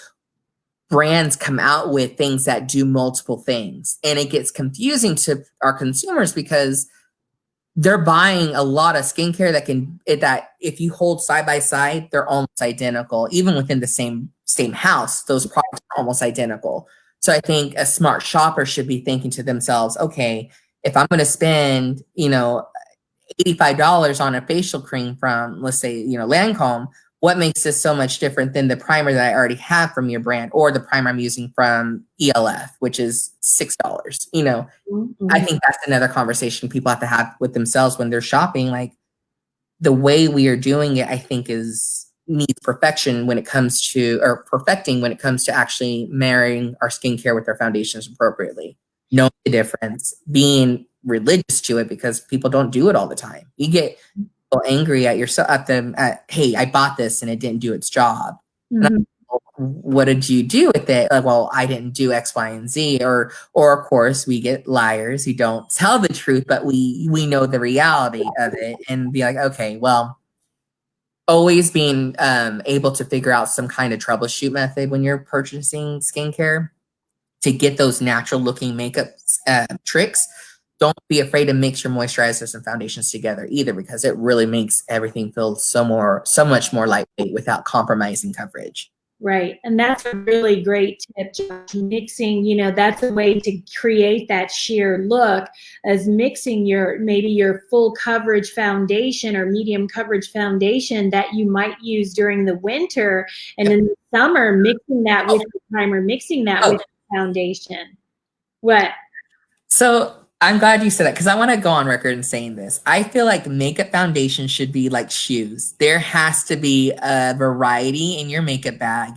brands come out with things that do multiple things. And it gets confusing to our consumers because they're buying a lot of skincare that if you hold side by side, they're almost identical. Even within the same house, those products are almost identical. So I think a smart shopper should be thinking to themselves, okay, if I'm going to spend, $85 on a facial cream from, let's say, Lancome, what makes this so much different than the primer that I already have from your brand or the primer I'm using from ELF, which is $6? I think that's another conversation people have to have with themselves when they're shopping. Like the way we are doing it, I think needs perfecting when it comes to actually marrying our skincare with our foundations appropriately. Knowing the difference, being religious to it because people don't do it all the time. You get so angry at yourself, hey, I bought this and it didn't do its job. what did you do with it? Like, well, I didn't do X, Y, and Z. Or of course, we get liars who don't tell the truth, but we know the reality of it and be like, okay, well, always being able to figure out some kind of troubleshoot method when you're purchasing skincare to get those natural looking makeup tricks. Don't be afraid to mix your moisturizers and foundations together either, because it really makes everything feel so much more lightweight without compromising coverage. Right. And that's a really great tip, Josh. Mixing, that's a way to create that sheer look, as mixing maybe your full coverage foundation or medium coverage foundation that you might use during the winter, and in the summer, mixing that with the primer, mixing that with the foundation. What? So I'm glad you said that, because I want to go on record in saying this. I feel like makeup foundation should be like shoes. There has to be a variety in your makeup bag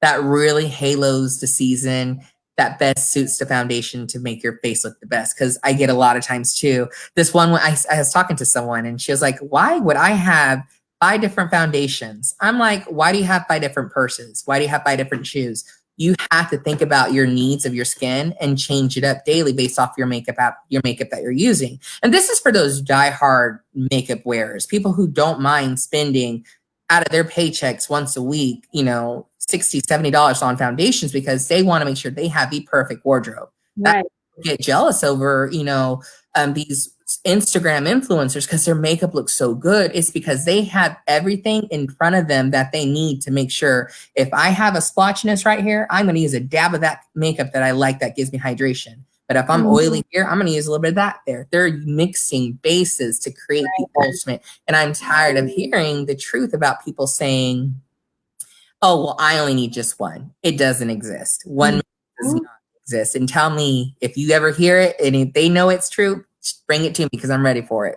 that really halos the season, that best suits the foundation to make your face look the best. Because I get a lot of times too. This one, I was talking to someone and she was like, why would I have 5 different foundations? I'm like, why do you have 5 different purses? Why do you have 5 different shoes? You have to think about your needs of your skin and change it up daily based off your makeup that you're using. And this is for those diehard makeup wearers, people who don't mind spending out of their paychecks once a week, $60, $70 on foundations because they want to make sure they have the perfect wardrobe. Right. Get jealous over, these Instagram influencers because their makeup looks so good. It's because they have everything in front of them that they need to make sure, if I have a splotchiness right here, I'm going to use a dab of that makeup that I like that gives me hydration. But if I'm oily here, I'm going to use a little bit of that there. They're mixing bases to create the ultimate. And I'm tired of hearing the truth about people saying, oh, well, I only need just one. It doesn't exist. One does not exist. And tell me if you ever hear it and if they know it's true, bring it to me because I'm ready for it.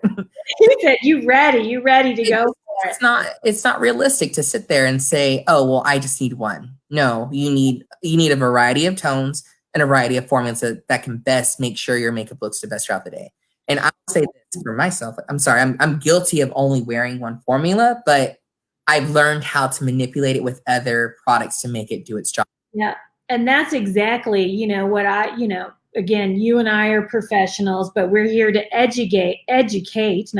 You said you ready to go for it. It's not realistic to sit there and say, oh, well, I just need one. No, you need a variety of tones and a variety of formulas that can best make sure your makeup looks the best throughout the day. And I'll say this for myself. I'm sorry, I'm guilty of only wearing one formula, but I've learned how to manipulate it with other products to make it do its job. Yeah. And that's exactly, what again, you and I are professionals, but we're here to educate the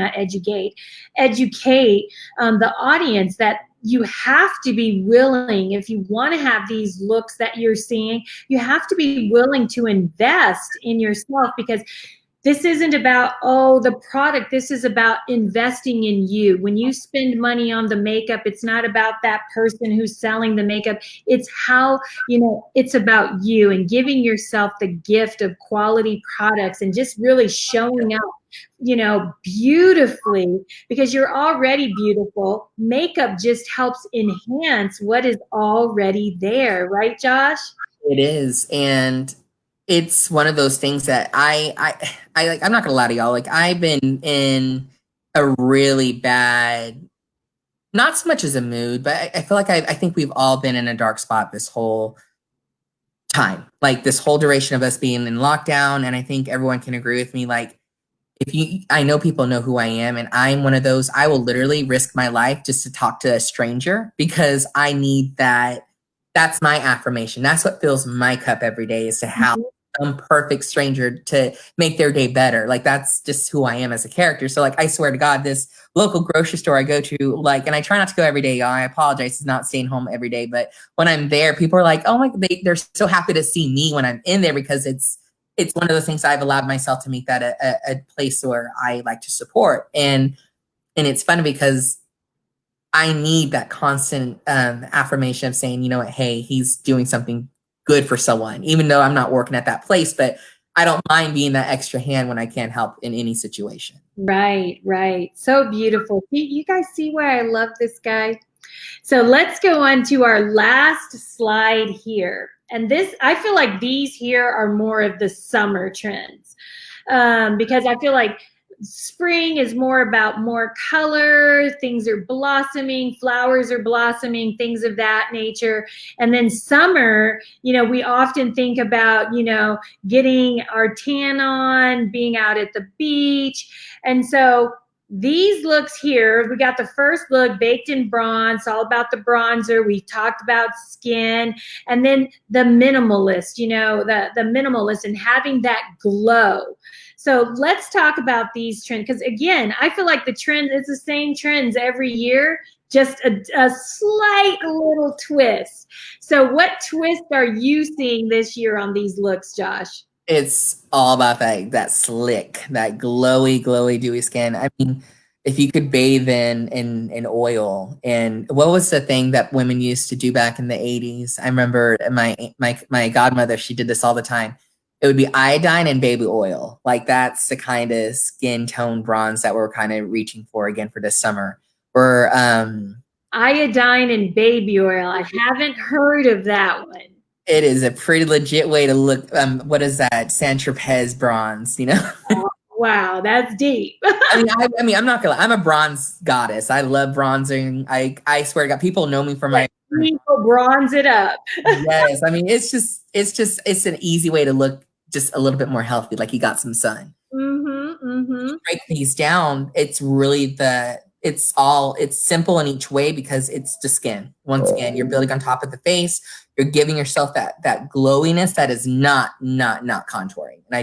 audience that you have to be willing, if you want to have these looks that you're seeing, you have to be willing to invest in yourself, because this isn't about, the product. This is about investing in you. When you spend money on the makeup, it's not about that person who's selling the makeup. It's how, it's about you and giving yourself the gift of quality products and just really showing up, beautifully, because you're already beautiful. Makeup just helps enhance what is already there. Right, Josh? It is. And it's one of those things that I like. I'm not gonna lie to y'all. Like, I've been in a really bad, not so much as a mood, but I feel like I think we've all been in a dark spot this whole time, like this whole duration of us being in lockdown. And I think everyone can agree with me. Like, I know people know who I am, and I'm one of those. I will literally risk my life just to talk to a stranger because I need that. That's my affirmation. That's what fills my cup every day, is to have some perfect stranger to make their day better. Like, that's just who I am as a character. So, like, I swear to God, this local grocery store I go to, like, and I try not to go every day, y'all. I apologize. It's not staying home every day. But when I'm there, people are like, oh my, they're so happy to see me when I'm in there, because it's one of those things I've allowed myself to make that a place where I like to support. And it's fun because I need that constant affirmation of saying, you know what, hey, he's doing something good for someone, even though I'm not working at that place, but I don't mind being that extra hand when I can't help in any situation. Right. So beautiful. You guys see why I love this guy? So let's go on to our last slide here. And this, I feel like these here are more of the summer trends, because I feel like spring is more about more color, things are blossoming, flowers are blossoming, things of that nature. And then summer, we often think about, getting our tan on, being out at the beach. And so these looks here, we got the first look, baked in bronze, all about the bronzer. We talked about skin, and then the minimalist, the minimalist and having that glow. So let's talk about these trends, because again, I feel like the trend is the same trends every year, just a slight little twist. So what twist are you seeing this year on these looks, Josh? It's all about that slick, that glowy, dewy skin. I mean, if you could bathe in oil, and what was the thing that women used to do back in the 80s? I remember my godmother, she did this all the time. It would be iodine and baby oil. Like that's the kind of skin tone bronze that we're kind of reaching for again for this summer. We're Iodine and baby oil. I haven't heard of that one. it is a pretty legit way to look. What is that? Saint-Tropez bronze, you know? Wow, that's deep. I mean, I'm not gonna lie. I'm a bronze goddess. I love bronzing. I swear to God, people know me for my people bronze it up. yes. I mean, it's an easy way to look just a little bit more healthy, like you got some sun. Break these down. It's really it's simple in each way because it's the skin. Once again, you're building on top of the face. You're giving yourself that glowiness that is not contouring. And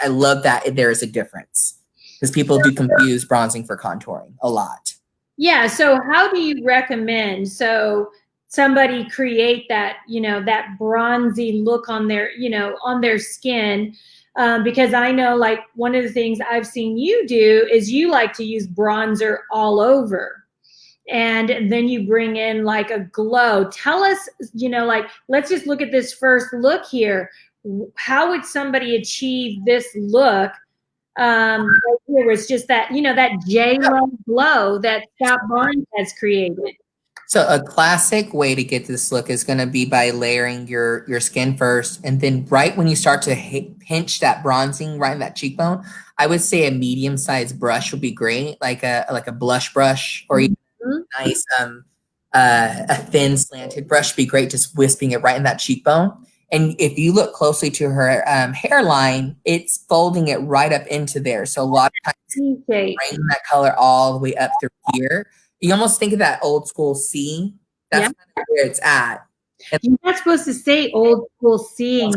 I love that there is a difference because people do confuse bronzing for contouring a lot. Yeah. So how do you recommend somebody create that, that bronzy look on their skin? Because I know like one of the things I've seen you do is you like to use bronzer all over. And then you bring in like a glow. Tell us, like, let's just look at this first look here. How would somebody achieve this look? Right here, it's just that, that J-Lo glow that Scott Barnes has created. So a classic way to get this look is going to be by layering your skin first, and then right when you start to pinch that bronzing right in that cheekbone, I would say a medium-sized brush would be great, like a blush brush, or even nice a thin slanted brush would be great, just wisping it right in that cheekbone. And if you look closely to her hairline, it's folding it right up into there. So a lot of times, bringing that color all the way up through here. You almost think of that old school C. That's kind of where it's at. You're not supposed to say old school seeing.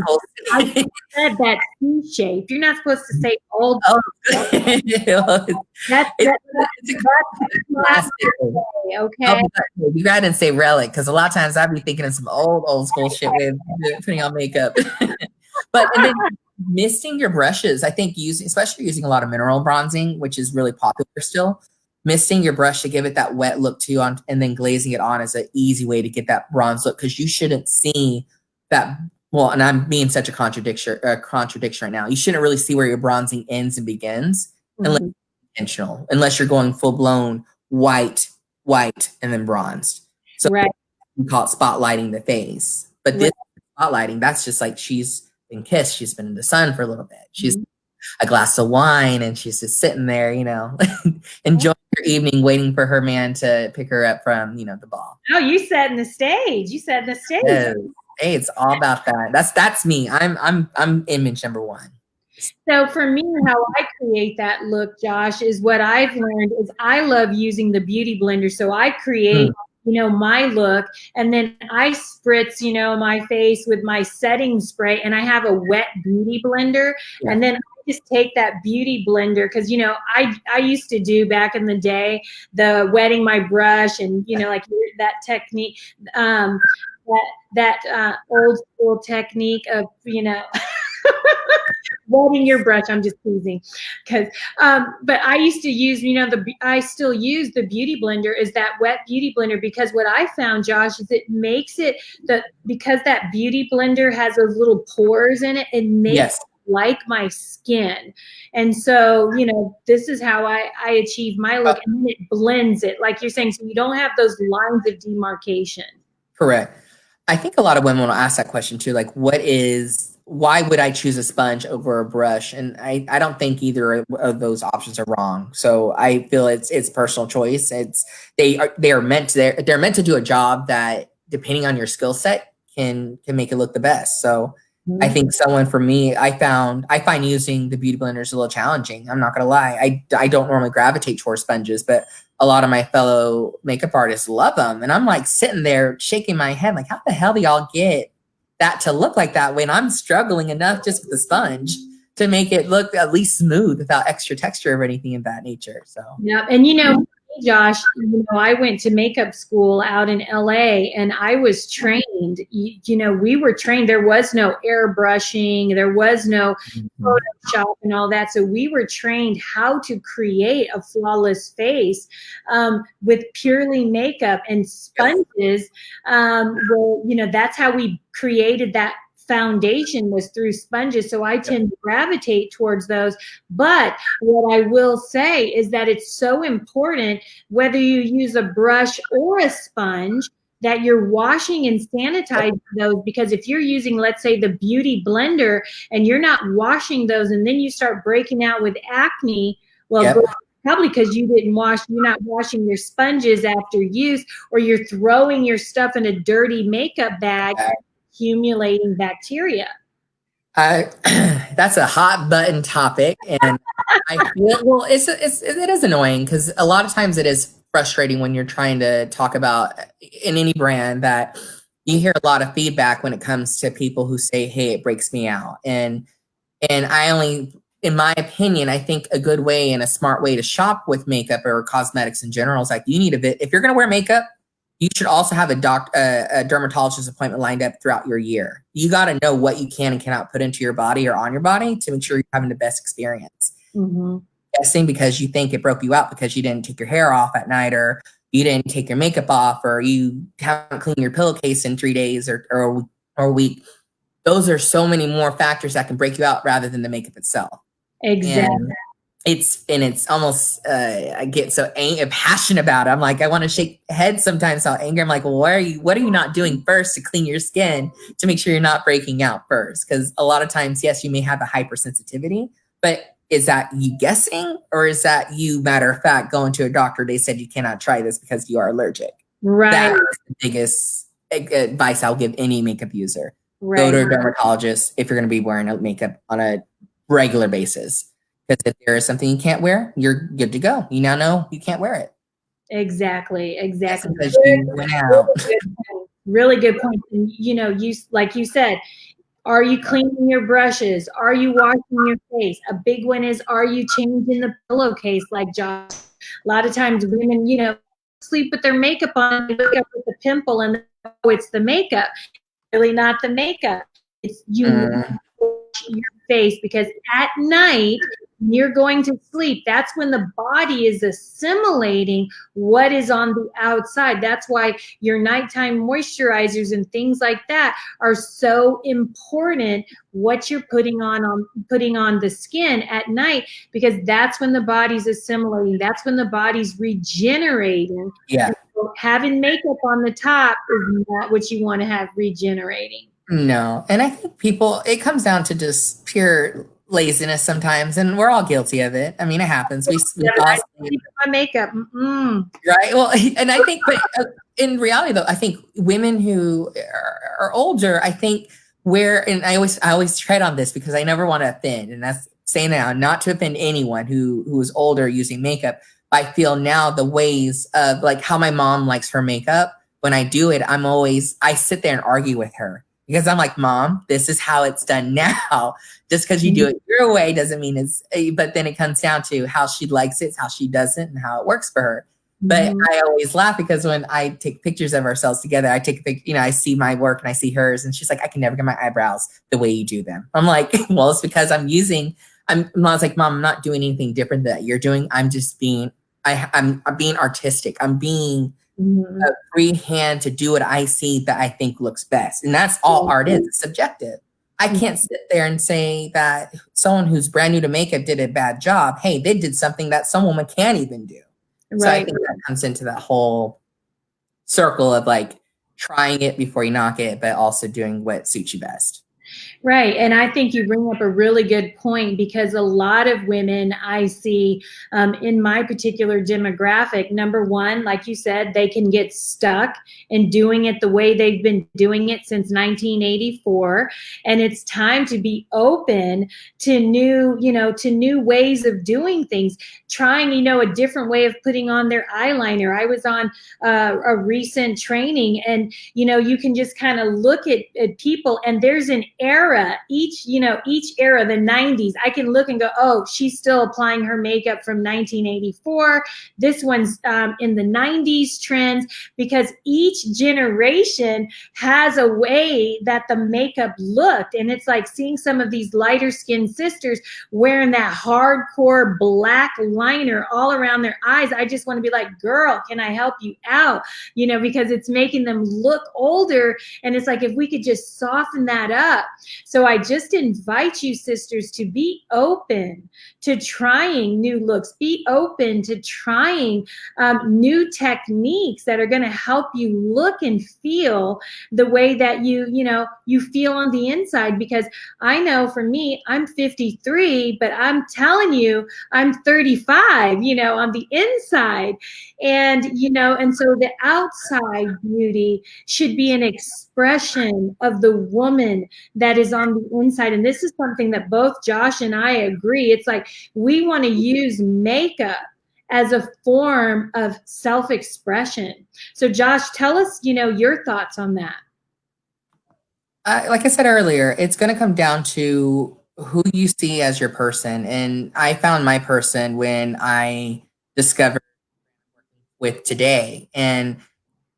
I said that C shape. You're not supposed to say old. Oh. That's classic. Okay. You gotta say relic because a lot of times I'd be thinking of some old school shit with putting on makeup. But and then misting your brushes, I think especially using a lot of mineral bronzing, which is really popular still. Misting your brush to give it that wet look too, and then glazing it on is an easy way to get that bronze look because you shouldn't see that. Well, and I'm being such a contradiction right now. You shouldn't really see where your bronzing ends and begins unless it's intentional, unless you're going full blown white, and then bronzed. So we call it spotlighting the face. But this spotlighting, that's just like she's been kissed, she's been in the sun for a little bit. She's a glass of wine and she's just sitting there, enjoying her evening, waiting for her man to pick her up from, the ball. Oh, you set in the stage. Yes. Hey, it's all about that. That's me. I'm image number one. So for me, how I create that look, Josh, is what I've learned is I love using the beauty blender. So I create my look, and then I spritz, my face with my setting spray, and I have a wet beauty blender, and then I just take that beauty blender because I used to do back in the day the wetting my brush and like that technique, that old school technique of wetting your brush. I'm just teasing because but I used to use I still use the beauty blender, is that wet beauty blender, because what I found, Josh, is it makes it because that beauty blender has those little pores in it, it makes it like my skin. And so this is how I achieve my look, and then it blends it like you're saying, so you don't have those lines of demarcation. Correct. I think a lot of women will ask that question too, like why would I choose a sponge over a brush? And I don't think either of those options are wrong. So I feel it's personal choice. They're meant to do a job that, depending on your skill set, can make it look the best. So I think someone for me, I find using the beauty blenders a little challenging. I'm not gonna lie. I don't normally gravitate towards sponges, but a lot of my fellow makeup artists love them. And I'm like sitting there shaking my head, like, how the hell do y'all get that to look like that when I'm struggling enough just with the sponge to make it look at least smooth without extra texture or anything of that nature. So yeah, and you know, Josh, you know, I went to makeup school out in LA and I was trained. You know, we were trained. There was no airbrushing, there was no Photoshop and all that. So we were trained how to create a flawless face with purely makeup and sponges. Well, you know, that's how we created that foundation, was through sponges. So I tend to gravitate towards those. But what I will say is that it's so important, whether you use a brush or a sponge, that you're washing and sanitizing those, because if you're using, let's say, the beauty blender and you're not washing those and then you start breaking out with acne, well, probably because you're not washing your sponges after use, or you're throwing your stuff in a dirty makeup bag, accumulating bacteria. That's a hot button topic, and I feel, well, it is annoying because a lot of times it is frustrating when you're trying to talk about in any brand that you hear a lot of feedback when it comes to people who say, "Hey, it breaks me out," and I only, in my opinion, I think a good way and a smart way to shop with makeup or cosmetics in general is like, you need a bit. If you're going to wear makeup, you should also have a dermatologist appointment lined up throughout your year. You got to know what you can and cannot put into your body or on your body to make sure you're having the best experience. Guessing because you think it broke you out because you didn't take your hair off at night, or you didn't take your makeup off, or you haven't cleaned your pillowcase in 3 days or a week. Those are so many more factors that can break you out rather than the makeup itself. Exactly. And it's almost I get so passionate about it. I'm like, I want to shake heads sometimes how angry. I'm like, well, what are you not doing first to clean your skin to make sure you're not breaking out first? Because a lot of times, yes, you may have a hypersensitivity, but is that you guessing, or is that you, matter of fact, going to a doctor, they said you cannot try this because you are allergic? Right. That is the biggest advice I'll give any makeup user. Right. Go to a dermatologist if you're going to be wearing makeup on a regular basis. Because if there is something you can't wear, you're good to go. You now know you can't wear it. Exactly. Because you went out. Really good point. And, you know, like you said, are you cleaning your brushes? Are you washing your face? A big one is, are you changing the pillowcase like Josh? A lot of times women, you know, sleep with their makeup on, they wake up with a pimple and oh, it's the makeup. Really not the makeup. It's you wash your face, because at night when you're going to sleep, that's when the body is assimilating what is on the outside. That's why your nighttime moisturizers and things like that are so important, what you're putting on the skin at night, because that's when the body's assimilating. That's when the body's regenerating. Yeah. So having makeup on the top is not what you want to have regenerating. No. And I think it comes down to just pure laziness sometimes, and we're all guilty of it. I mean, it happens. We all sleep my makeup. Right. Well, and I think, but in reality, though, I think women who are older, I think and I always tread on this because I never want to offend, and that's saying now not to offend anyone who is older using makeup. I feel now the ways of like how my mom likes her makeup. When I do it, I sit there and argue with her. Because I'm like, Mom, this is how it's done now. Just because you do it your way doesn't mean but then it comes down to how she likes it, how she doesn't, and how it works for her. But I always laugh because when I take pictures of ourselves together, I take a picture, I see my work and I see hers, and she's like, I can never get my eyebrows the way you do them. I'm like, well, it's because I was like, Mom, I'm not doing anything different that you're doing. I'm just I'm being artistic. I'm being a free hand to do what I see that I think looks best. And that's all art is. It's subjective. I can't sit there and say that someone who's brand new to makeup did a bad job. Hey, they did something that some woman can't even do. Right. So I think that comes into that whole circle of like trying it before you knock it, but also doing what suits you best. Right. And I think you bring up a really good point because a lot of women I see in my particular demographic, number one, like you said, they can get stuck in doing it the way they've been doing it since 1984. And it's time to be open to new, to new ways of doing things, trying, a different way of putting on their eyeliner. I was on a recent training and, you can just kind of look at people and there's an era, each era, the 90s, I can look and go, oh, she's still applying her makeup from 1984. This one's in the 90s trends, because each generation has a way that the makeup looked. And it's like seeing some of these lighter skinned sisters wearing that hardcore black liner all around their eyes. I just want to be like, girl, can I help you out? Because it's making them look older. And it's like, if we could just soften that up. So I just invite you, sisters, to be open to trying new looks, be open to trying new techniques that are going to help you look and feel the way that you feel on the inside. Because I know for me, I'm 53, but I'm telling you, I'm 35, on the inside. And, and so the outside beauty should be an expression of the woman that is on the inside. And this is something that both Josh and I agree. It's like we want to use makeup as a form of self-expression. So Josh, tell us, your thoughts on that. Like I said earlier, it's going to come down to who you see as your person. And I found my person when I discovered with today. And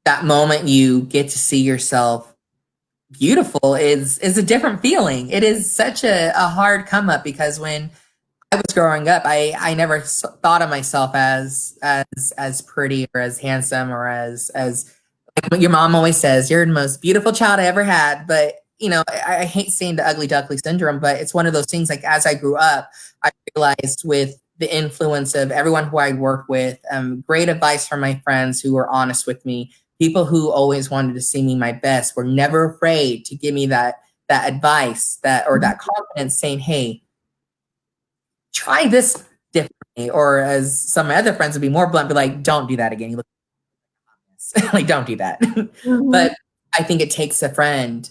that moment you get to see yourself beautiful is a different feeling. It is such a hard come up because when I was growing up, I never thought of myself as pretty or as handsome or as like what your mom always says, you're the most beautiful child I ever had. But I hate saying the ugly duckling syndrome, but it's one of those things. Like as I grew up, I realized with the influence of everyone who I worked with, great advice from my friends who were honest with me, people who always wanted to see me my best, were never afraid to give me that advice or that confidence, saying, "Hey, try this differently," or as some of my other friends would be more blunt, be like, "Don't do that again. You look like, don't do that." Mm-hmm. But I think it takes a friend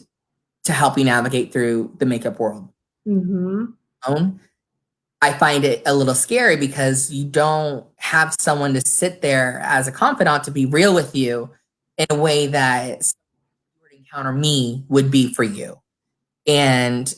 to help you navigate through the makeup world. Mm-hmm. I find it a little scary because you don't have someone to sit there as a confidant to be real with you in a way that you would encounter me would be for you. And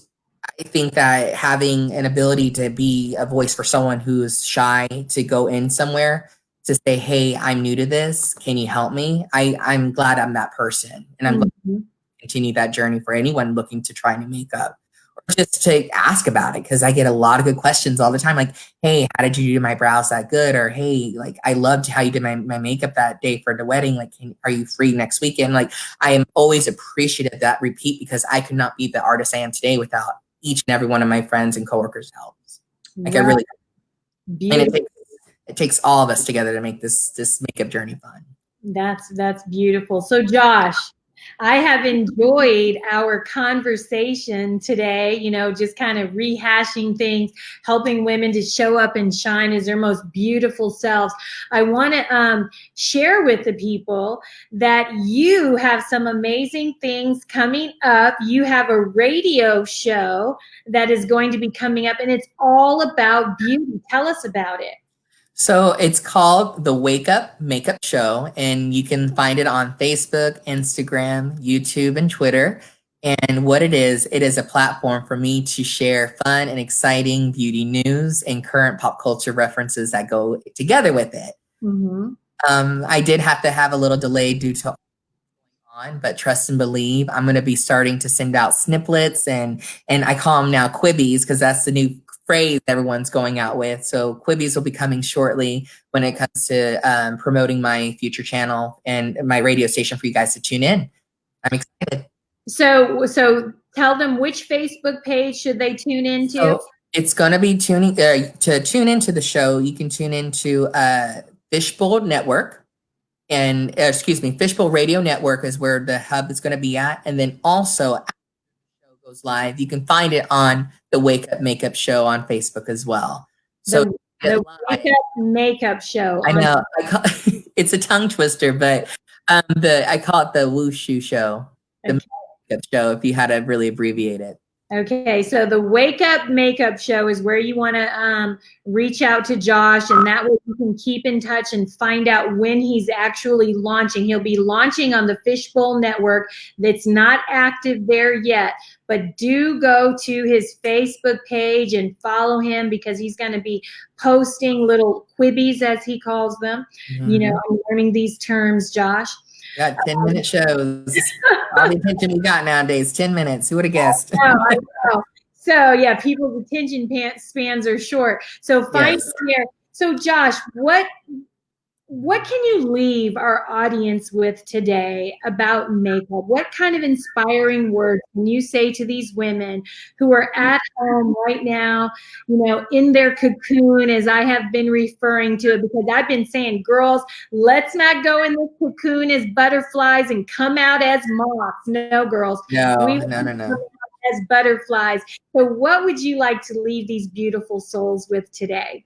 I think that having an ability to be a voice for someone who's shy to go in somewhere to say, "Hey, I'm new to this. Can you help me?" I'm glad I'm that person. And I'm glad to continue that journey for anyone looking to try new makeup or just to ask about it. Cause I get a lot of good questions all the time. Like, "Hey, how did you do my brows that good?" Or, "Hey, like, I loved how you did my makeup that day for the wedding. Like, are you free next weekend?" Like, I am always appreciative of that repeat because I could not be the artist I am today without each and every one of my friends and coworkers' help. Like, I really, and it takes all of us together to make this makeup journey fun. That's beautiful. So Josh, I have enjoyed our conversation today, just kind of rehashing things, helping women to show up and shine as their most beautiful selves. I want to share with the people that you have some amazing things coming up. You have a radio show that is going to be coming up, and it's all about beauty. Tell us about it. So it's called the Wake Up Makeup Show, and you can find it on Facebook, Instagram, YouTube, and Twitter. And what it is a platform for me to share fun and exciting beauty news and current pop culture references that go together with it. I did have to have a little delay due to on, but trust and believe, I'm going to be starting to send out snippets and I call them now quibbies because that's the new phrase everyone's going out with. So quibbies will be coming shortly when it comes to promoting my future channel and my radio station for you guys to tune in. I'm excited. So tell them which Facebook page should they tune into. So it's going to be tuning to tune into the show. You can tune into Fishbowl Network. And Fishbowl Radio Network is where the hub is going to be at. And then also, after the show goes live. You can find it on the Wake Up Makeup Show on Facebook as well. So The Wake Up Makeup Show. I know it's a tongue twister, but I call it the Wushu Show, the makeup show, if you had to really abbreviate it. Okay, so the Wake Up Makeup Show is where you want to reach out to Josh, and that way you can keep in touch and find out when he's actually launching. He'll be launching on the Fishbowl Network. That's not active there yet, but do go to his Facebook page and follow him, because he's going to be posting little quibbies, as he calls them. Mm-hmm. You know, I'm learning these terms, Josh. Got 10-minute shows. All the attention we got nowadays, 10 minutes. Who would have guessed? I know. So yeah, people's attention spans are short. So find here. So Josh, what can you leave our audience with today about makeup? What kind of inspiring words can you say to these women who are at home right now, you know, in their cocoon, as I have been referring to it, because I've been saying, girls, let's not go in this cocoon as butterflies and come out as moths. No, girls. No. As butterflies. So what would you like to leave these beautiful souls with today?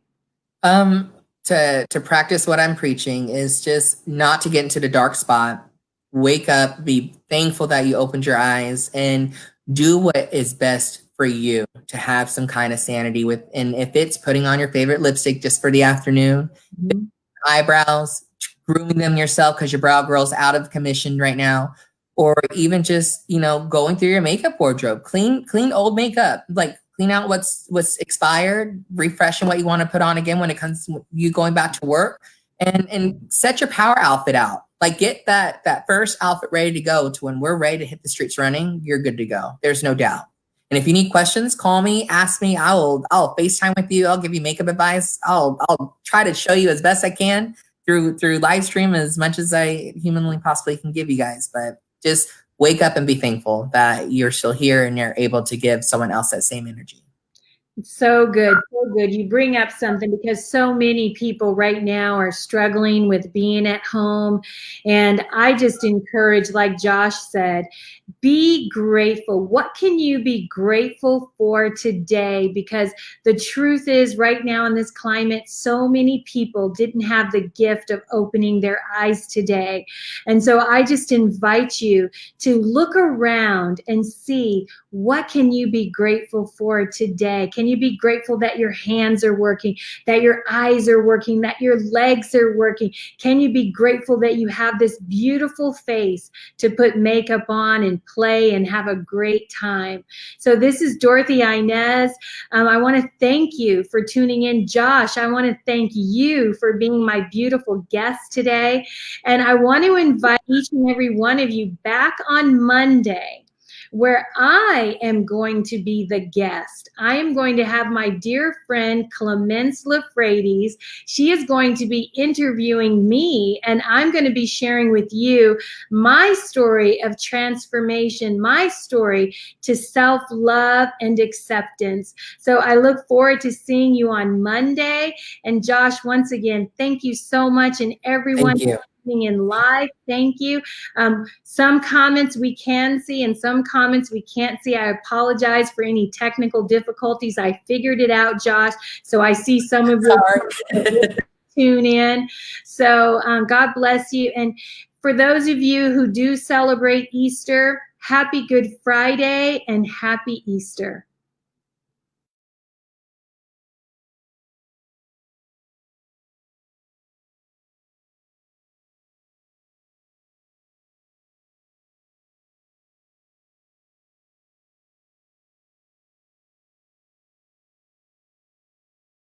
To practice what I'm preaching is just not to get into the dark spot. Wake up, be thankful that you opened your eyes, and do what is best for you to have some kind of sanity with. And if it's putting on your favorite lipstick just for the afternoon, eyebrows, grooming them yourself because your brow girl's out of commission right now, or even just, you know, going through your makeup wardrobe, clean old makeup, like clean out what's expired, refreshing what you want to put on again when it comes to you going back to work, and set your power outfit out. Like get that first outfit ready to go to when we're ready to hit the streets running, you're good to go. There's no doubt. And if you need questions, call me, ask me. I'll FaceTime with you. I'll give you makeup advice. I'll try to show you as best I can through live stream as much as I humanly possibly can give you guys. But just wake up and be thankful that you're still here and you're able to give someone else that same energy. So good, so good. You bring up something, because so many people right now are struggling with being at home. And I just encourage, like Josh said, be grateful. What can you be grateful for today? Because the truth is, right now in this climate, so many people didn't have the gift of opening their eyes today. And so I just invite you to look around and see, what can you be grateful for today? Can you be grateful that your hands are working, that your eyes are working, that your legs are working? Can you be grateful that you have this beautiful face to put makeup on and play and have a great time? So this is Dorothy-Inez. I want to thank you for tuning in. Josh, I want to thank you for being my beautiful guest today. And I want to invite each and every one of you back on Monday, where I am going to be the guest. I am going to have my dear friend Clemence Lafrades. She is going to be interviewing me, and I'm going to be sharing with you my story of transformation, my story to self-love and acceptance. So I look forward to seeing you on Monday. And Josh, once again, thank you so much. And everyone in live, thank you. Some comments we can see and some comments we can't see. I apologize for any technical difficulties. I figured it out, Josh. So I see some of you tune in. So God bless you. And for those of you who do celebrate Easter, happy Good Friday and happy Easter.